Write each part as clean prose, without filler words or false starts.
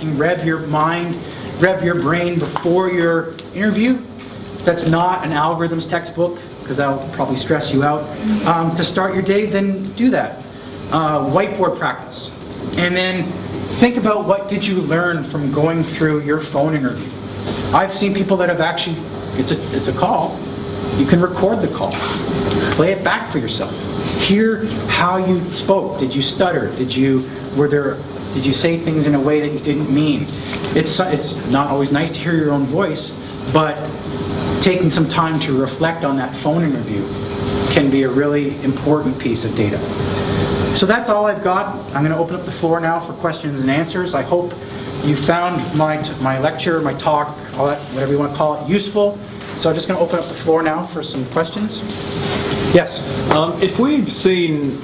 can rev your mind, rev your brain before your interview. That's not an algorithms textbook, because that'll probably stress you out. To start your day, then do that. Whiteboard practice. And then think about what did you learn from going through your phone interview. I've seen people that have actually, it's a call. You can record the call. Play it back for yourself. Hear how you spoke. Did you stutter? Did you say things in a way that you didn't mean? It's not always nice to hear your own voice, but taking some time to reflect on that phone interview can be a really important piece of data. So that's all I've got. I'm going to open up the floor now for questions and answers. I hope you found my lecture, my talk, all that, whatever you want to call it, useful. So I'm just going to open up the floor now for some questions. Yes? If we've seen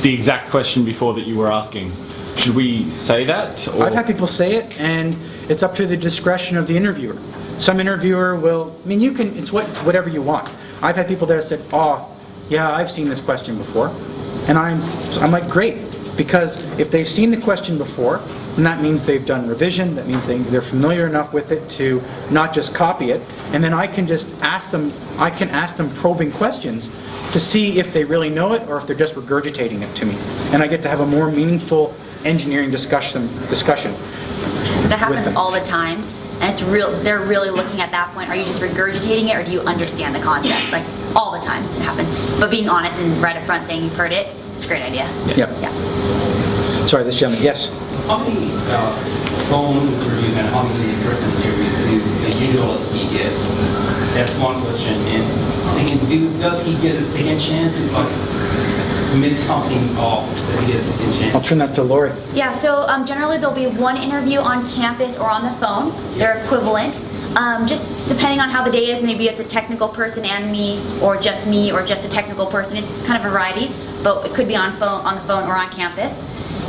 the exact question before that you were asking, should we say that? Or? I've had people say it, and it's up to the discretion of the interviewer. Some interviewer will, I mean, you can, it's whatever you want. I've had people that have said, oh, yeah, I've seen this question before. And I'm like, great, because if they've seen the question before, then that means they've done revision, that means they're familiar enough with it to not just copy it, and then I can just ask them, probing questions to see if they really know it or if they're just regurgitating it to me. And I get to have a more meaningful engineering discussion. That happens all the time. And it's real. They're really looking at that point. Are you just regurgitating it, or do you understand the concept? Like all the time, it happens. But being honest and right up front saying you've heard it, it's a great idea. Yep. Yeah. Sorry, this gentleman. Yes. How many phone interviews and how many in-person interviews do the usual speak is? That's one question. And thinking, does he get a second chance to miss something off? Does he get a second chance? I'll turn that to Lauri. Yeah, so generally there'll be one interview on campus or on the phone. They're equivalent. Just depending on how the day is, maybe it's a technical person and me, or just a technical person. It's kind of a variety, but it could be on the phone or on campus.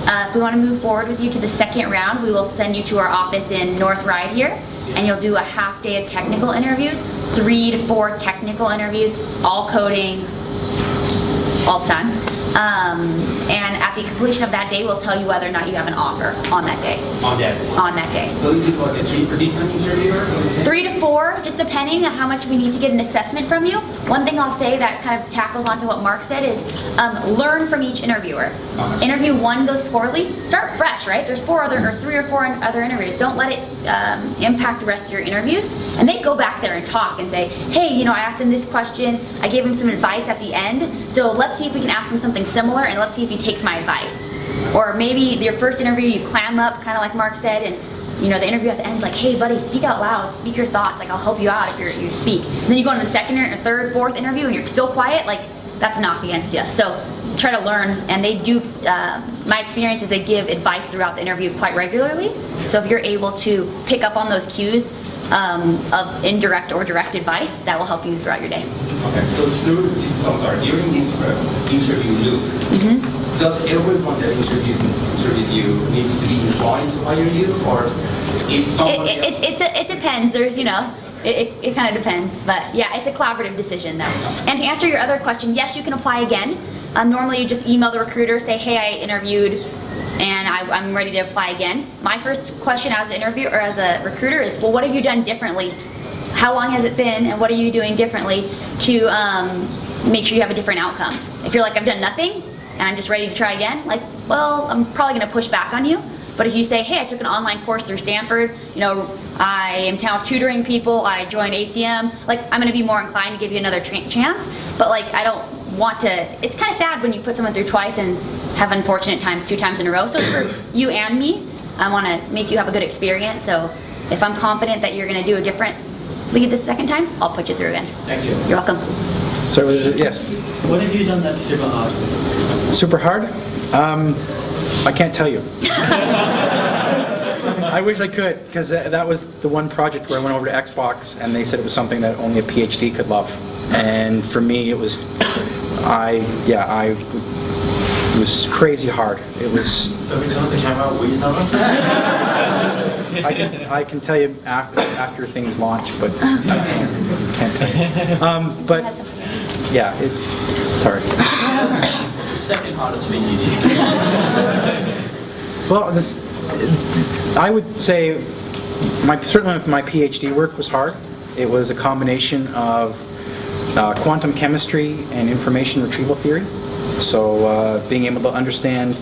If we want to move forward with you to the second round, we will send you to our office in North Ryde here, and you'll do a half day of technical interviews, 3 to 4 technical interviews, all coding, all the time. And at the completion of that day, we'll tell you whether or not you have an offer on that day. On that day? On that day. So is it like a 3 for different interviewers? 3 to 4, just depending on how much we need to get an assessment from you. One thing I'll say that kind of tackles onto what Mark said is learn from each interviewer. Okay. Interview 1 goes poorly, start fresh, right? There's 3 or 4 other interviews. Don't let it impact the rest of your interviews. And they go back there and talk and say, hey, I asked him this question, I gave him some advice at the end, so let's see if we can ask him something similar, and let's see if he takes my advice. Or maybe your first interview, you clam up, kind of like Mark said, and the interview at the end is like, hey buddy, speak out loud, speak your thoughts, like I'll help you out if you speak. And then you go into the second or third, fourth interview and you're still quiet, like that's a knock against you. So try to learn, and they do, my experience is they give advice throughout the interview quite regularly. So if you're able to pick up on those cues of indirect or direct advice, that will help you throughout your day. Okay, so during this interview loop, does everyone that interviewed you needs to be inclined to hire you, or if someone it depends. There's it kind of depends, but yeah, it's a collaborative decision though. And to answer your other question, yes, you can apply again. Normally you just email the recruiter, say, hey, I interviewed and I'm ready to apply again. My first question as an interviewer or as a recruiter is, well, what have you done differently? How long has it been, and what are you doing differently to make sure you have a different outcome? If you're like, I've done nothing and I'm just ready to try again, like, well, I'm probably gonna push back on you. But if you say, hey, I took an online course through Stanford, I am now tutoring people, I joined ACM, like, I'm gonna be more inclined to give you another chance. But like, I don't want to, it's kind of sad when you put someone through twice and have unfortunate times 2 times in a row. So it's for you and me. I wanna make you have a good experience. So if I'm confident that you're gonna do a different lead the second time, I'll put you through again. Thank you. You're welcome. So yes. What have you done that's super hard? Super hard? I can't tell you. I wish I could, because that was the one project where I went over to Xbox and they said it was something that only a PhD could love. And for me, it was, it was crazy hard. It was. So we turn on the camera, will you tell us? I can tell you after things launch, but I can't tell you. But yeah, it's hard. What's the second hardest thing you did? Well, I would say, certainly my PhD work was hard. It was a combination of quantum chemistry and information retrieval theory. So being able to understand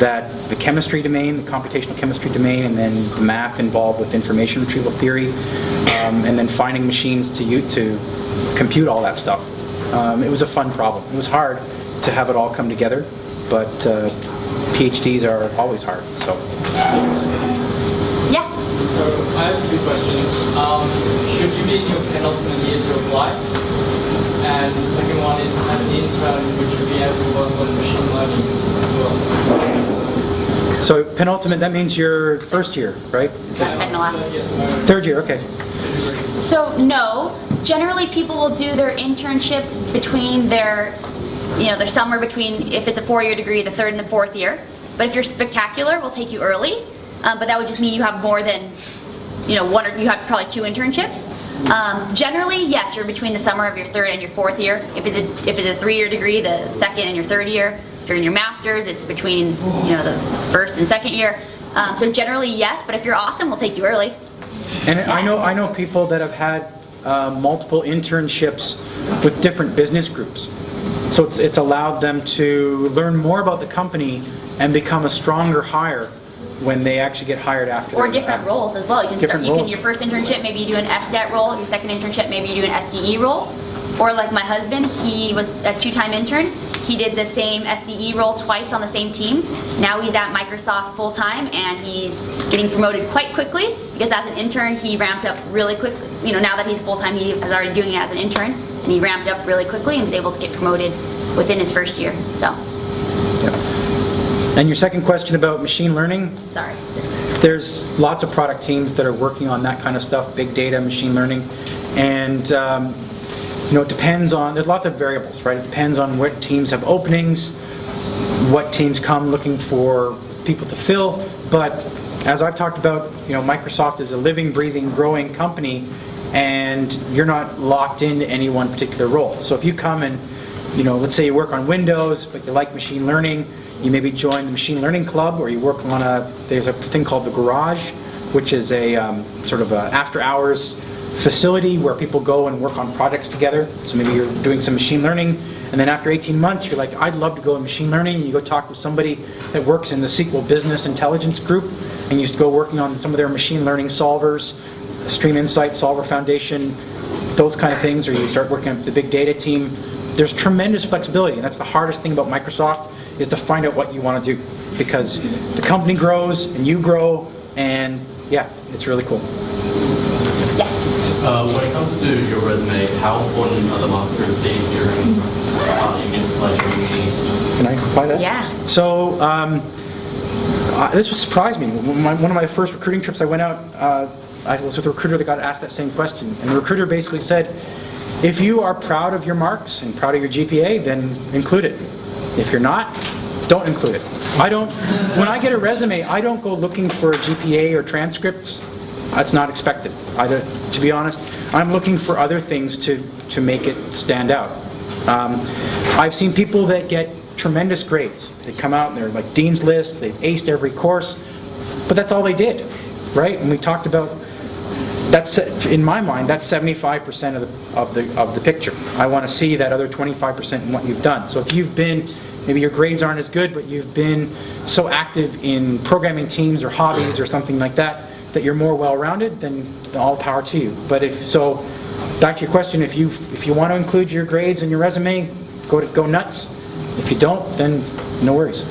that the chemistry domain, the computational chemistry domain, and then the math involved with information retrieval theory, and then finding machines to compute all that stuff. It was a fun problem. It was hard to have it all come together, but PhDs are always hard. So. Yeah. So I have two questions. Should you be in your penultimate year to apply? And the second one is, as an intern, would you be able to work on machine learning as well? So penultimate, that means your first year, right? Is that Second to last. third year? Okay. So no, generally people will do their internship between their summer between, if it's a 4-year degree, the third and the fourth year. But if you're spectacular, we'll take you early. But that would just mean you have more than, one, or you have probably 2 internships. Generally, yes, you're between the summer of your third and your fourth year. If it's a 3-year degree, the second and your third year. If you're in your master's, it's between the first and second year. So generally, yes. But if you're awesome, we'll take you early. And I know people that have had multiple internships with different business groups. So it's allowed them to learn more about the company and become a stronger hire when they actually get hired after. Or different roles as well. You can start. Different roles. Your first internship, maybe you do an SDET role. Your second internship, maybe you do an SDE role. Or like my husband, he was a 2-time intern. He did the same SDE role twice on the same team. Now he's at Microsoft full-time, and he's getting promoted quite quickly because as an intern, he ramped up really quickly. Now that he's full-time, he is already doing it as an intern, and he ramped up really quickly and was able to get promoted within his first year. So. Yeah. And your second question about machine learning? Sorry. There's lots of product teams that are working on that kind of stuff, big data, machine learning, and it depends on, there's lots of variables, right? It depends on what teams have openings, what teams come looking for people to fill, but as I've talked about, Microsoft is a living, breathing, growing company, and you're not locked into any one particular role. So if you come and, let's say you work on Windows, but you like machine learning, you maybe join the machine learning club, or you work on there's a thing called the Garage, which is a sort of a after-hours facility where people go and work on projects together. So maybe you're doing some machine learning, and then after 18 months, you're like, I'd love to go in machine learning, and you go talk with somebody that works in the SQL Business Intelligence group, and you go working on some of their machine learning solvers, Stream Insight, Solver Foundation, those kind of things, or you start working on the big data team. There's tremendous flexibility, and that's the hardest thing about Microsoft, is to find out what you want to do, because the company grows and you grow, and yeah, it's really cool. Yeah. When it comes to your resume, how important are the marks you received during inflation meetings? Can I reply to that? Yeah. So this surprised me. One of my first recruiting trips, I went out, I was with a recruiter that got asked that same question, and the recruiter basically said, if you are proud of your marks and proud of your GPA, then include it. If you're not, don't include it. When I get a resume, I don't go looking for a GPA or transcripts. That's not expected. To be honest, I'm looking for other things to make it stand out. I've seen people that get tremendous grades. They come out and they're like Dean's List, they've aced every course, but that's all they did, right? And we talked about, that's, in my mind, that's 75% of the picture. I want to see that other 25% in what you've done. So if you've been, maybe your grades aren't as good, but you've been so active in programming teams or hobbies or something like that, that you're more well-rounded, then all power to you. But back to your question, if you want to include your grades in your resume, go nuts. If you don't, then no worries.